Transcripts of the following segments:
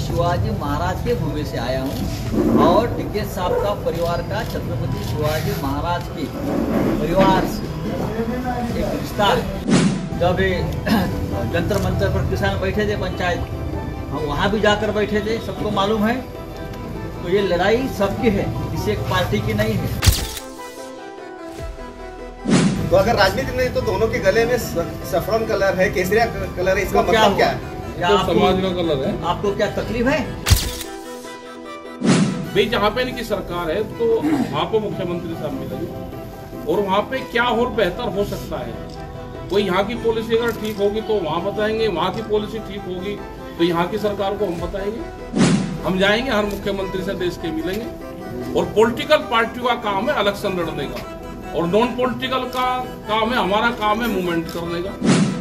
शिवाजी महाराज के भूमि से आया हूँ और टिकैत साहब का परिवार का छत्रपति शिवाजी महाराज के परिवार से एक रिश्ता है। जब जंतर मंतर पर किसान बैठे थे पंचायत, हम वहाँ भी जाकर बैठे थे, सबको मालूम है। तो ये लड़ाई सबकी है, किसी एक पार्टी की नहीं है। तो अगर राजनीति नहीं तो दोनों के गले में सफरन कलर है, केसरिया कलर है, इसका मतलब क्या है? तो समाज का कलर है। आपको क्या तकलीफ है? भाई जहाँ पे इनकी सरकार है तो वहाँ पे मुख्यमंत्री साहब मिलेंगे और वहाँ पे क्या और बेहतर हो सकता है। कोई यहाँ की पॉलिसी अगर ठीक होगी तो वहाँ बताएंगे, वहाँ की पॉलिसी ठीक होगी तो यहाँ की सरकार को हम बताएंगे। हम जाएंगे, हर मुख्यमंत्री से देश के मिलेंगे। और पॉलिटिकल पार्टियों का काम है इलेक्शन लड़ने का और नॉन पॉलिटिकल का काम है, हमारा काम है मूवमेंट करने का।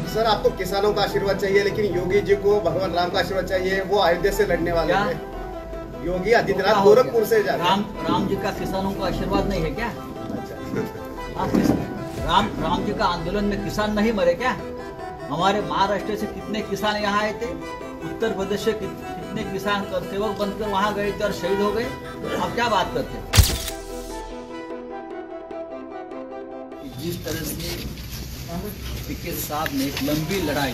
सर, आपको किसानों का आशीर्वाद चाहिए, लेकिन योगी जी को भगवान राम का आशीर्वाद चाहिए। वो अयोध्या से लड़ने वाले हैं। योगी आदित्यनाथ गोरखपुर से जा रहे हैं। राम जी का किसानों को आशीर्वाद नहीं है क्या? आप राम जी का आंदोलन में किसान नहीं मरे क्या? हमारे महाराष्ट्र से कितने किसान यहाँ आए थे, उत्तर प्रदेश से कितने किसान सेवक बनकर वहाँ गए थे और शहीद हो गए। आप क्या बात करते हैं? जिस तरह से टिकैत साहब ने एक लंबी लड़ाई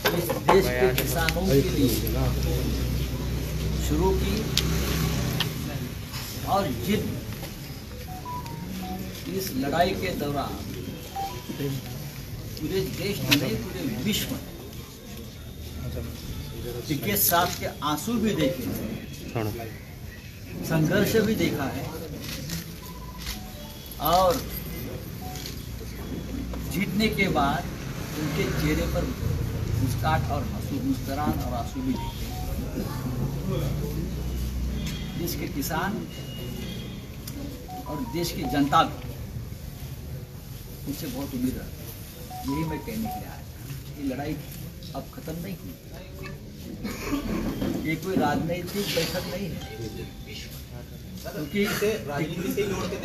इस देश के किसानों के लिए शुरू की और जिन इस लड़ाई के दौरान पूरे देश में, पूरे विश्व में टिकैत साहब के आंसू भी देखे, संघर्ष भी देखा है और जीतने के बाद उनके चेहरे पर मुस्कान और मुस्कुराहट और आंसू भी देखे। देश के किसान और देश की जनता भी मुझसे बहुत उम्मीद रखती है। यही मैं कहने के लिए आया था। ये लड़ाई अब खत्म नहीं हुई, ये कोई राजनीतिक बैठक नहीं है, क्योंकि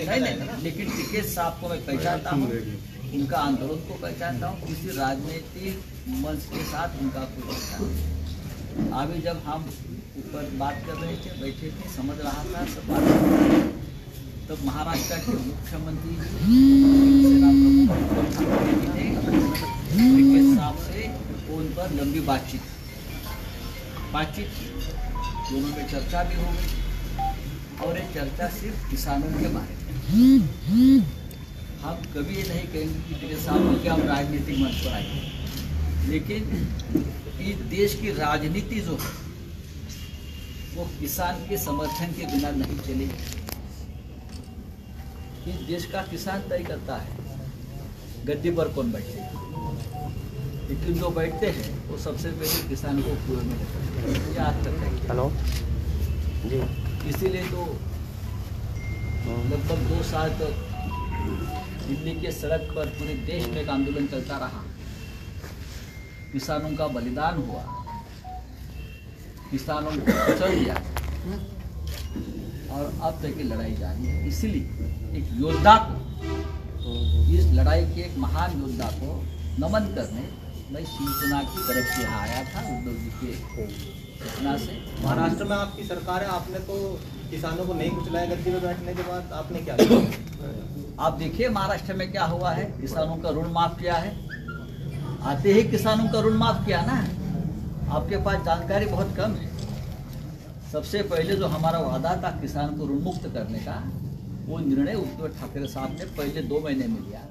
नहीं, लेकिन टिकैत साहब को मैं पहचानता हूँ, उनका आंदोलन को पहचानता हूँ। किसी राजनीतिक मंच के साथ उनका कोई रिश्ता नहीं। अभी जब हम ऊपर बात कर रहे थे, बैठे थे, समझ रहा था सब बात, तब महाराष्ट्र के मुख्यमंत्री सेना प्रमुख ने टिकैत साहब से फोन पर लंबी बातचीत की। दोनों में चर्चा भी हो गई और ये चर्चा सिर्फ किसानों के बारे में। हम कभी ये नहीं कहेंगे कि टिकैत साहब के हम राजनीतिक मंच पर आए, लेकिन इस देश की राजनीति जो है वो किसान के समर्थन के बिना नहीं चलेगी। इस देश का किसान तय करता है गद्दी पर कौन बैठे, लेकिन जो बैठते हैं वो सबसे पहले किसान को कुएं में लेते हैं। ये आज तक है। हेलो जी। इसीलिए तो लगभग 2 साल तक दिल्ली के सड़क पर पूरे देश में एक आंदोलन चलता रहा। किसानों का बलिदान हुआ, किसानों को कुचल दिया और अब तक की लड़ाई जारी है। इसलिए एक योद्धा को, इस लड़ाई के एक महान योद्धा को नमन करने मैं शिवसेना की तरफ से यहाँ आया था, उद्धव जी के सूचना से। महाराष्ट्र में आपकी सरकार है, आपने तो किसानों को नहीं कुचलाया गद्दी में बैठने के बाद, आपने क्या किया? आप देखिए महाराष्ट्र में क्या हुआ है। किसानों का ऋण माफ किया है, आते ही किसानों का ऋण माफ किया ना। आपके पास जानकारी बहुत कम है। सबसे पहले जो हमारा वादा था किसान को ऋण मुक्त करने का, वो निर्णय उद्धव ठाकरे साहब ने पहले 2 महीने में लिया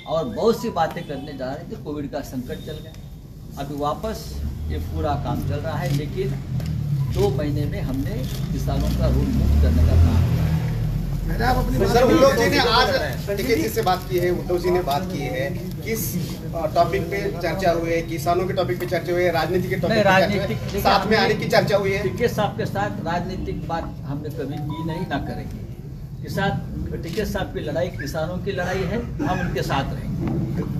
और बहुत सी बातें करने जा रहे थे। कोविड का संकट चल गया, अभी वापस ये पूरा काम चल रहा है, लेकिन 2 महीने में हमने किसानों का ऋण मुक्त करने का काम किया। सर, उद्धव जी ने आज टिकैत जी से बात की है, उद्धव जी ने बात की है, किस टॉपिक पे चर्चा हुई है? किसानों के टॉपिक पे चर्चा हुई है, राजनीति के टॉपिक पे साथ में आने की चर्चा हुई है? टिकैत साहब के साथ राजनीतिक बात हमने कभी की नहीं, ना करेंगे। टिकैत साहब की लड़ाई किसानों की लड़ाई है, हम उनके साथ रहेंगे।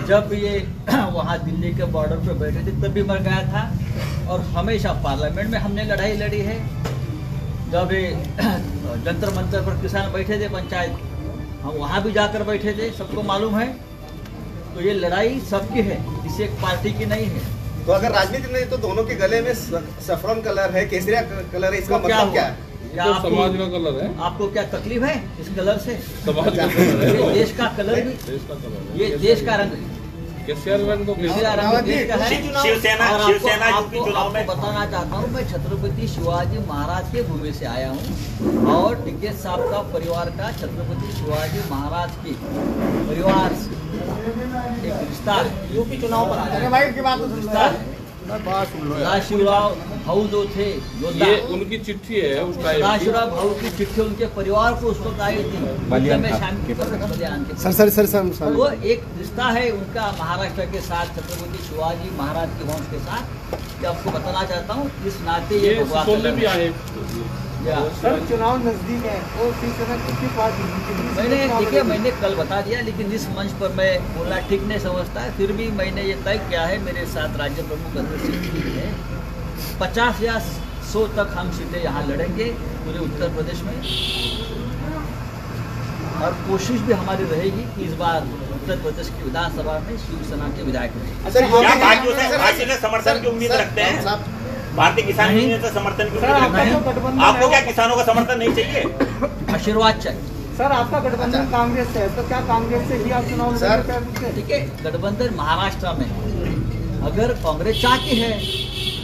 जब ये वहाँ दिल्ली के बॉर्डर पे बैठे थे तब भी मैं गया था और हमेशा पार्लियामेंट में हमने लड़ाई लड़ी है। जब ये जंतर मंतर पर किसान बैठे थे पंचायत, हम वहाँ भी जाकर बैठे थे, सबको मालूम है। तो ये लड़ाई सबकी है, किसी एक पार्टी की नहीं है। तो अगर राजनीति में तो दोनों के गले में सफरन कलर है, केसरिया कलर है, इसका मतलब क्या है? क्या तो समाज का कलर है। आपको क्या तकलीफ है इस कलर से? समाज का कलर है, ये देश का कलर भी, देश का कलर है, ये देश का रंग है, केसरिया रंग तो केसरिया रंग देश का है। शिवसेना आपको चुनाव में बताना चाहता हूँ, मैं छत्रपति शिवाजी महाराज के भूमि से आया हूँ और टिकैत साहब का परिवार का छत्रपति शिवाजी महाराज के परिवार से एक रिश्ता है। यूपी चुनाव पर आ जाए। रिश्ता है। सदाशिवराव भाऊ जो थे योद्धा, ये उनकी चिट्ठी है उस टाइम की। सदाशिवराव भाऊ की चिट्ठी उनके परिवार को उस वक्त आई थी बलियान के। सर वो एक रिश्ता है उनका महाराष्ट्र के साथ, छत्रपति शिवाजी महाराज के वंश के साथ। कि आपको बताना चाहता हूँ इस नाते ये भगवा सोने कलर भी है। आए। सर चुनाव नजदीक है और शिवसेना कितनी मैंने कल बता दिया, लेकिन इस मंच पर मैं बोलना ठीक नहीं समझता है। फिर भी मैंने ये तय किया है, मेरे साथ राज्य प्रमुख अध्यक्ष जी है, 50 या 100 तक हम सीटें यहाँ लड़ेंगे पूरे उत्तर प्रदेश में। और कोशिश भी हमारी रहेगी कि इस बार उत्तर प्रदेश की विधानसभा में शिवसेना के विधायक रहें। क्या भाजपा से समर्थन की उम्मीद रखते हैं? भारतीय किसान यूनियन से समर्थन की उम्मीद रखते हैं? आपको क्या किसानों का समर्थन नहीं चाहिए? आशीर्वाद चाहिए। सर आपका गठबंधन कांग्रेस से है, तो क्या कांग्रेस से ही आप चुनाव लड़ेंगे? ठीक है, गठबंधन महाराष्ट्र में अगर कांग्रेस चाहती है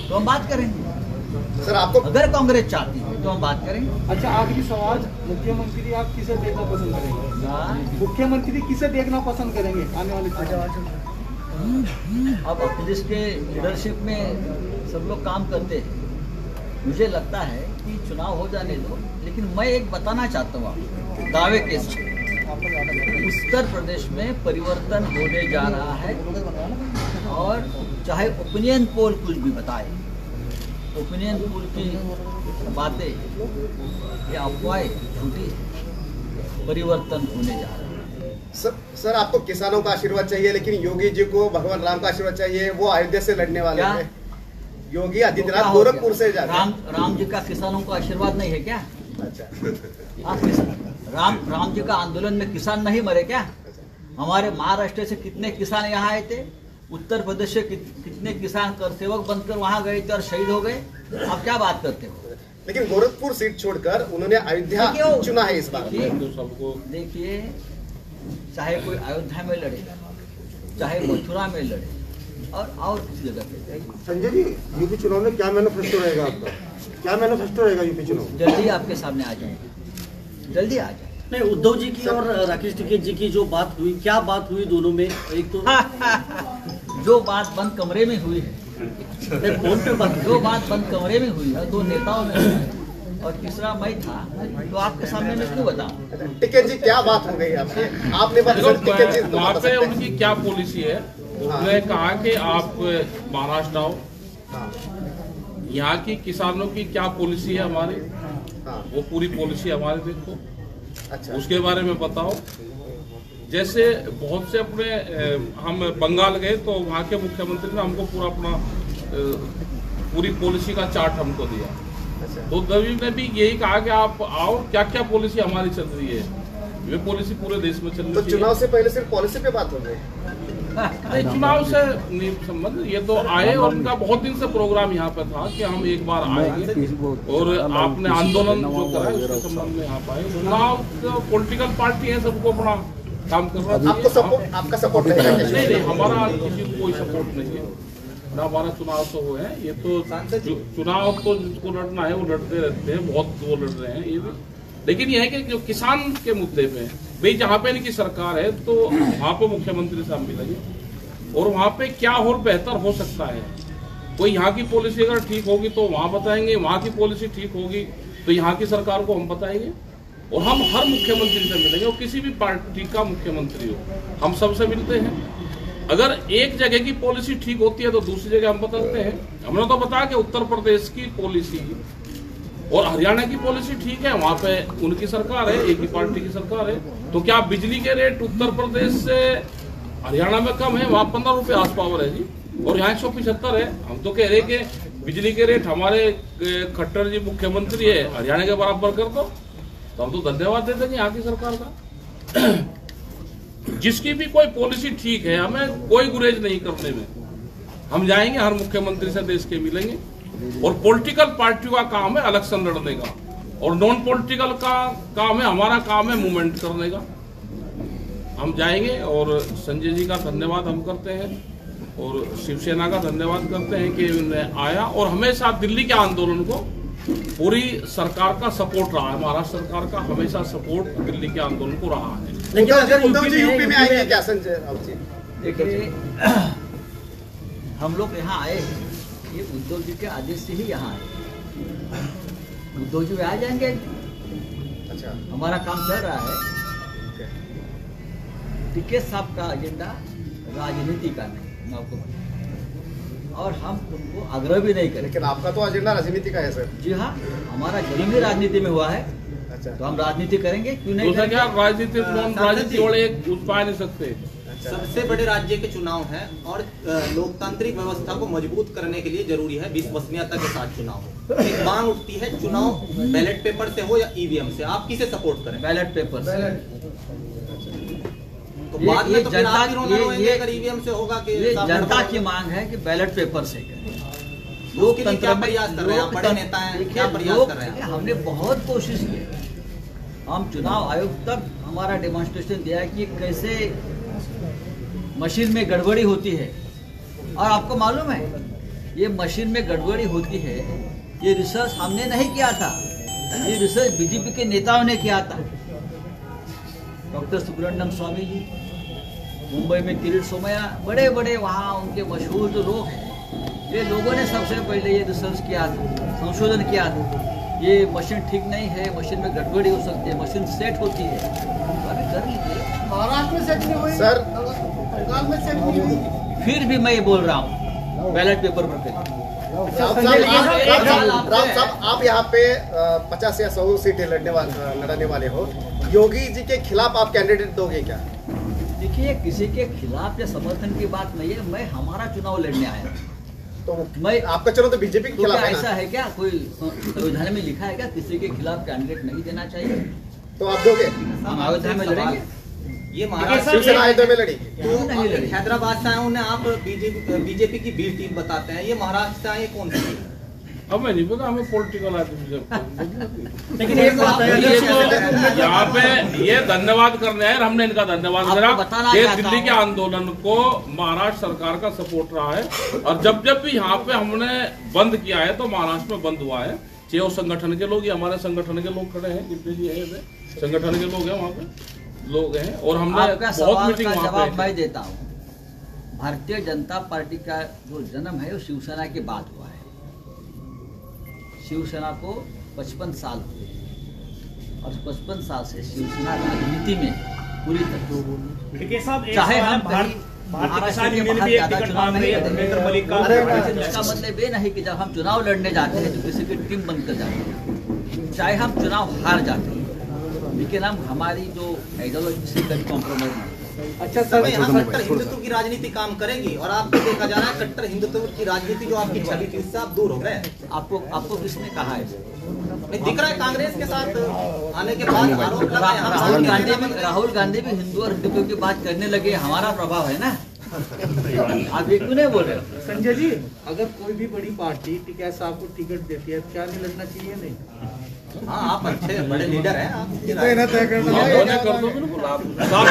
तो हम बात करेंगे। सर आपको अगर कांग्रेस चाहती है तो हम बात करेंगे। अच्छा आखिरी सवाल, मुख्यमंत्री आप किसे देखना पसंद करेंगे? हाँ। मुख्यमंत्री किसे देखना पसंद करेंगे आने वाले चुनाव? अब अखिलेश के लीडरशिप में सब लोग काम करते हैं। मुझे लगता है कि चुनाव हो जाने दो, लेकिन मैं एक बताना चाहता हूँ आपको दावे के साथ, उत्तर प्रदेश में परिवर्तन होने जा रहा है। और चाहे ओपिनियन पोल कुछ भी बताए, ओपिनियन पोल की बातें या अफवाहें झूठी है, परिवर्तन होने जा रहा है। सर आपको किसानों का आशीर्वाद चाहिए, लेकिन योगी जी को भगवान राम का आशीर्वाद चाहिए। वो अयोध्या से लड़ने वाले हैं। योगी आदित्यनाथ गोरखपुर से जा रहे हैं। राम जी का किसानों को आशीर्वाद नहीं है क्या? अच्छा आप राम जी का आंदोलन में किसान नहीं मरे क्या? हमारे महाराष्ट्र से कितने किसान यहाँ आए थे, उत्तर प्रदेश से कितने किसान कर सेवक बनकर वहाँ गए थे और शहीद हो गए। आप क्या बात करते हो? लेकिन गोरखपुर सीट छोड़कर उन्होंने अयोध्या चुना है इस बार। देखिए, चाहे कोई अयोध्या में लड़े, चाहे मथुरा में लड़े और किसी जगह पे। संजय जी, यूपी चुनाव में क्या मैनिफेस्टो रहेगा आपका? क्या मैनिफेस्टो रहेगा यूपी चुनाव? जल्दी आपके सामने आ जाएगा, जल्दी आ जाए। नहीं, उद्धव जी की और राकेश टिकैत जी की जो बात हुई, क्या बात हुई दोनों में? एक तो जो बात बंद कमरे में हुई है, फोन पे बात, जो बात बंद कमरे में हुई है, दो नेताओं में हुई है, और तीसरा मैं था, तो आपके सामने मैं क्यों बताऊं? टिकैत जी क्या बात हो गई आपसे? आपने वहाँ पे उनकी क्या पॉलिसी है? उन्होंने कहा कि आप महाराष्ट्र आओ, यहाँ की किसानों की क्या पॉलिसी है हमारी, वो पूरी पॉलिसी हमारी देखो। अच्छा, उसके बारे में बताओ। जैसे बहुत से अपने हम बंगाल गए तो वहाँ के मुख्यमंत्री ने हमको पूरा अपना पूरी पॉलिसी का चार्ट हमको दिया। तो तभी ने भी यही कहा कि आप आओ, क्या क्या पॉलिसी हमारी चल रही है, ये पॉलिसी पूरे देश में चल रही है। तो चुनाव से पहले सिर्फ पॉलिसी पे बात हो गई? नहीं, चुनाव से नहीं संबंध। ये तो आए और उनका बहुत दिन से प्रोग्राम यहाँ पे था कि हम एक बार आएंगे और आपने आंदोलन जो करा उसके संबंध में यहाँ पाए। चुनाव तो पॉलिटिकल पार्टी है, सबको अपना काम करना चाहिए। आपका सपोर्ट नहीं, हमारा किसी को कोई सपोर्ट नहीं है ना। हमारा चुनाव तो वो है, ये तो चुनाव तो जिसको लड़ना है वो लड़ते रहते हैं, बहुत वो लड़ रहे हैं ये भी। लेकिन यह है कि जो किसान के मुद्दे पे भाई जहाँ पे इनकी सरकार है तो वहाँ पे मुख्यमंत्री साहब मिलेंगे और वहाँ पे क्या और बेहतर हो सकता है। कोई यहाँ की पॉलिसी अगर ठीक होगी तो वहाँ बताएंगे, वहाँ की पॉलिसी ठीक होगी तो यहाँ की सरकार को हम बताएंगे। और हम हर मुख्यमंत्री से मिलेंगे, वो किसी भी पार्टी का मुख्यमंत्री हो, हम सबसे मिलते हैं। अगर एक जगह की पॉलिसी ठीक होती है तो दूसरी जगह हम बदलते हैं। हमने तो बताया कि उत्तर प्रदेश की पॉलिसी और हरियाणा की पॉलिसी ठीक है, वहाँ पे उनकी सरकार है, एक ही पार्टी की सरकार है। तो क्या बिजली के रेट उत्तर प्रदेश से हरियाणा में कम है? वहाँ 15 रुपये हार्स पावर है जी, और यहाँ 175 है। हम तो कह रहे कि बिजली के रेट हमारे खट्टर जी मुख्यमंत्री है, हरियाणा के बराबर कर दो, तो हम तो धन्यवाद दे देंगे यहाँ की सरकार का। जिसकी भी कोई पॉलिसी ठीक है, हमें कोई गुरेज नहीं करने में। हम जाएंगे, हर मुख्यमंत्री से देश के मिलेंगे। और पॉलिटिकल पार्टियों का काम है इलेक्शन लड़ने का, और नॉन पॉलिटिकल का काम है, हमारा काम है मूवमेंट करने का। हम जाएंगे और संजय जी का धन्यवाद हम करते हैं और शिवसेना का धन्यवाद करते हैं कि उन्हें आया, और हमेशा दिल्ली के आंदोलन को पूरी सरकार का सपोर्ट रहा है, महाराष्ट्र सरकार का हमेशा सपोर्ट दिल्ली के आंदोलन को रहा है। लेकिन अगर यूपी में आएंगे क्या संजय राउत जी? देखिए, हम लोग यहाँ आए हैं, ये उद्धव जी के आदेश से ही यहाँ आए। उद्धव जी आ जाएंगे। अच्छा, हमारा काम चल रहा है। टिकैत साहब का एजेंडा राजनीति का नहीं, मैं आपको बताऊं, और हम उनको आग्रह भी नहीं करें। लेकिन आपका तो एजेंडा राजनीति का है सर। जी हाँ, हमारा जन्म ही राजनीति में हुआ है। अच्छा, तो हम राजनीति करेंगे, क्यों नहीं क्या करेंगे? राजनीति वाले कुछ पा नहीं सकते। सबसे बड़े राज्य के चुनाव है और लोकतांत्रिक व्यवस्था को मजबूत करने के लिए जरूरी है विश्वसनीयता के साथ चुनाव हो। एक मांग उठती है, चुनाव बैलेट पेपर से हो या ईवीएम से, आप किसे सपोर्ट करें? बैलेट पेपर से। तो बाद में तो फिर जनता आप ही रोना रोएंगे अगर ईवीएम से होगा कि ये जनता की मांग है कि बैलेट पेपर से करें। लोकतंत्र क्या प्रयास कर रहे हैं बड़े नेता हैं, क्या प्रयास कर रहे हैं? हमने बहुत कोशिश की। हम चुनाव आयोग तक हमारा डेमोन्स्ट्रेशन दिया कि कैसे मशीन में गड़बड़ी होती है। और आपको मालूम है, ये मशीन में गड़बड़ी होती है, ये रिसर्च हमने नहीं किया था, ये रिसर्च बीजेपी के नेताओं ने किया था। डॉक्टर सुब्रमण्यम स्वामी जी, मुंबई में किरीट सोमैया, बड़े बड़े वहाँ उनके मशहूर जो लोग हैं, ये लोगों ने सबसे पहले ये रिसर्च किया था, संशोधन किया था। ये मशीन ठीक नहीं है, मशीन में गड़बड़ी हो सकती है, मशीन सेट होती है। अरे कर लीजिए, महाराष्ट्र में सेट नहीं हुई सर, बंगाल में सेट नहीं हुई। फिर भी मैं ये बोल रहा हूँ, बैलेट पेपर पर करिए। राउत साहब, आप यहाँ पे 50 या 100 सीटें लड़ने वाले हो, योगी जी के खिलाफ आप कैंडिडेट दोगे क्या? देखिए, किसी के खिलाफ या समर्थन की बात नहीं है, मैं हमारा चुनाव लड़ने आया। तो मैं आपका चुनाव तो बीजेपी के तो खिलाफ क्या है ऐसा ना? है क्या, कोई संविधान में लिखा है क्या किसी के खिलाफ कैंडिडेट नहीं देना चाहिए? तो आप दोगे? हम अयोध्या में लड़ेंगे। ये महाराष्ट्र शिवसेना अयोध्या में लड़ेगी। क्यों नहीं लड़ेगी? हैदराबाद से आए उन्हें आप बीजेपी की बी टीम बताते हैं, ये महाराष्ट्र से आए कौन सी? अब मैं नहीं पता, हमें पॉलिटिकल आदमी। लेकिन एक बात है, यहाँ पे ये धन्यवाद करने आए, हमने इनका धन्यवाद करा। ये दिल्ली के आंदोलन को महाराष्ट्र सरकार का सपोर्ट रहा है, और जब जब भी यहाँ पे हमने बंद किया है तो महाराष्ट्र में बंद हुआ है। चाहे वो संगठन के लोग या हमारे संगठन के लोग खड़े हैं, जितने भी है संगठन के लोग हैं, वहाँ पे लोग हैं, और हमने बहुत मीटिंग वहाँ पे। मैं देता हूँ, भारतीय जनता पार्टी का जो जन्म है वो शिवसेना के बाद हुआ है। शिवसेना को 55 साल हुए, और 55 साल से शिवसेना राजनीति में पूरी तरह, चाहे हम महाराष्ट्र के बाहर ज्यादा चुनाव नहीं लड़ेंगे, इसका मतलब ये नहीं कि जब हम चुनाव लड़ने जाते हैं तो किसी की टीम बनकर जाते हैं। चाहे हम चुनाव हार जाते हैं, लेकिन हम हमारी जो आइडियोलॉजी से कभी कॉम्प्रोमाइज नहीं। अच्छा सर, यहाँ कट्टर हिंदुत्व की राजनीति काम करेगी, और आपको देखा जा रहा है कट्टर हिंदुत्व की राजनीति जो आपकी छवि थी उससे आप दूर हो गए। आपको किसने कहा है? नहीं दिख रहा है, कांग्रेस के साथ आने के बाद आरोप लगा है। राहुल गांधी भी हिंदू और हिंदुत्व की बात करने लगे, हमारा प्रभाव है ना। आप ये क्यों नहीं बोल रहे? संजय जी, अगर कोई भी बड़ी पार्टी टिकैत साहब को टिकट देती है, क्या नहीं लड़ना चाहिए? नहीं, हाँ आप अच्छे बड़े लीडर हैं, आप कर दो बिल्कुल, आप साफ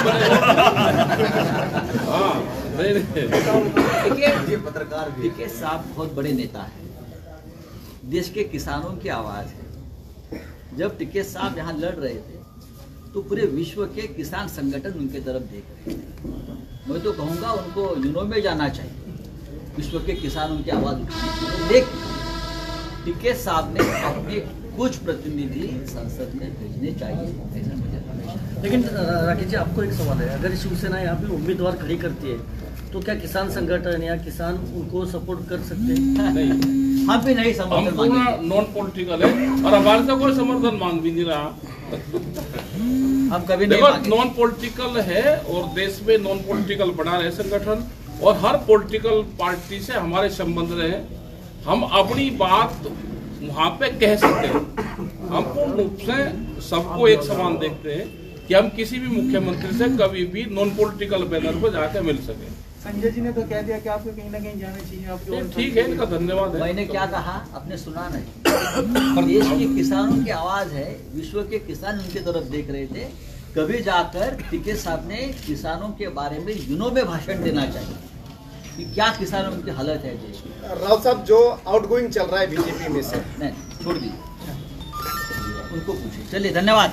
देखिए, पत्रकार टिकैत साहब बहुत बड़े नेता हैं, देश के किसानों की आवाज है। जब टिकैत साहब यहाँ लड़ रहे थे तो पूरे विश्व के किसान संगठन उनके तरफ देख रहे थे। मैं तो कहूँगा उनको यूनो में जाना चाहिए, विश्व के किसानों की आवाज उठाने। लेकिन टिकैत साहब ने अपने कुछ प्रतिनिधि संसद में भेजने चाहिए, ऐसा मुझे लगता है। लेकिन राकेश जी, आपको एक सवाल है, अगर शिवसेना यहाँ पे उम्मीदवार खड़ी करती है तो क्या किसान संगठन या किसान उनको सपोर्ट कर सकते हैं? नहीं, हम भी नहीं हम समर्थन पूरा मांगेंगे, नॉन पॉलिटिकल है, और हमारे से कोई समर्थन मांग भी नहीं रहा। हम कभी नहीं देखो, मांगेंगे। नॉन पॉलिटिकल है, और देश में नॉन पॉलिटिकल बना रहे संगठन, और हर पॉलिटिकल पार्टी से हमारे संबंध रहे। हम अपनी बात वहाँ पे कह सकते हैं। हम पूर्ण रूप से सबको एक समान देखते हैं कि हम किसी भी मुख्यमंत्री से कभी भी नॉन पॉलिटिकल बैनर पर जाकर मिल सके। संजय जी ने तो कह दिया कि आपको कहीं ना कहीं जाना चाहिए आपको। नहीं, ठीक है, इनका धन्यवाद है। मैंने क्या कहा, आपने सुना नहीं। देश के किसानों की आवाज है, विश्व के किसान उनकी तरफ देख रहे थे। कभी जाकर टीके साहब ने किसानों के बारे में यूनो में भाषण देना चाहिए कि क्या किसानों की हालत है देश में। राउत साहब, जो आउटगोइंग चल रहा है बीजेपी में से, नहीं छोड़ दीजिए, उनको पूछिए। चलिए, धन्यवाद।